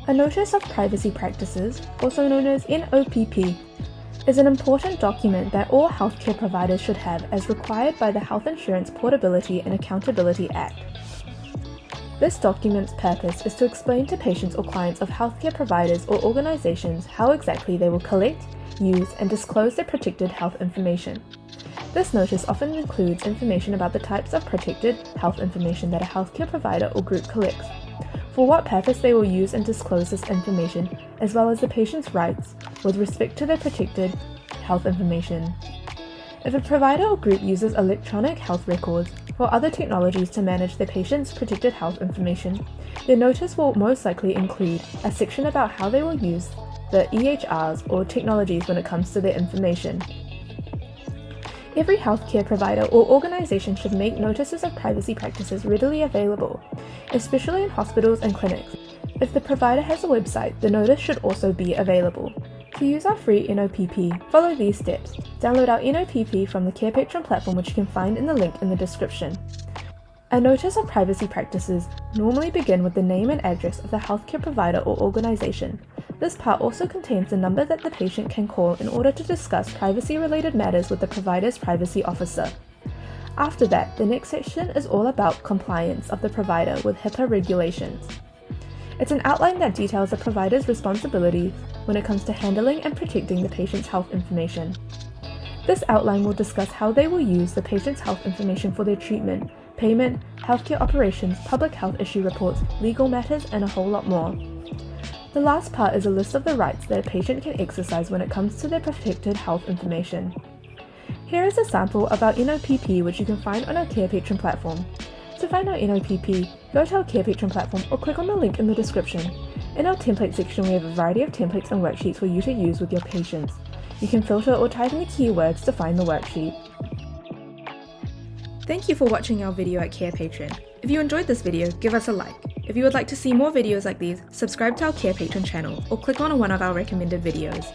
A Notice of Privacy Practices, also known as NOPP, is an important document that all healthcare providers should have as required by the Health Insurance Portability and Accountability Act. This document's purpose is to explain to patients or clients of healthcare providers or organizations how exactly they will collect, use, and disclose their protected health information. This notice often includes information about the types of protected health information that a healthcare provider or group collects, for what purpose they will use and disclose this information, as well as the patient's rights with respect to their protected health information. If a provider or group uses electronic health records or other technologies to manage their patient's protected health information, their notice will most likely include a section about how they will use the EHRs or technologies when it comes to their information. Every healthcare provider or organization should make notices of privacy practices readily available, especially in hospitals and clinics. If the provider has a website, the notice should also be available. To use our free NOPP, follow these steps. Download our NOPP from the Carepatron platform, which you can find in the link in the description. A notice of privacy practices normally begin with the name and address of the healthcare provider or organization. This part also contains the number that the patient can call in order to discuss privacy-related matters with the provider's privacy officer. After that, the next section is all about compliance of the provider with HIPAA regulations. It's an outline that details the provider's responsibilities when it comes to handling and protecting the patient's health information. This outline will discuss how they will use the patient's health information for their treatment, payment, healthcare operations, public health issue reports, legal matters, and a whole lot more. The last part is a list of the rights that a patient can exercise when it comes to their protected health information. Here is a sample of our NOPP, which you can find on our Carepatron platform. To find our NOPP, go to our Carepatron platform or click on the link in the description. In our template section, we have a variety of templates and worksheets for you to use with your patients. You can filter or type in the keywords to find the worksheet. Thank you for watching our video at Carepatron. If you enjoyed this video, give us a like. If you would like to see more videos like these, subscribe to our Carepatron channel or click on one of our recommended videos.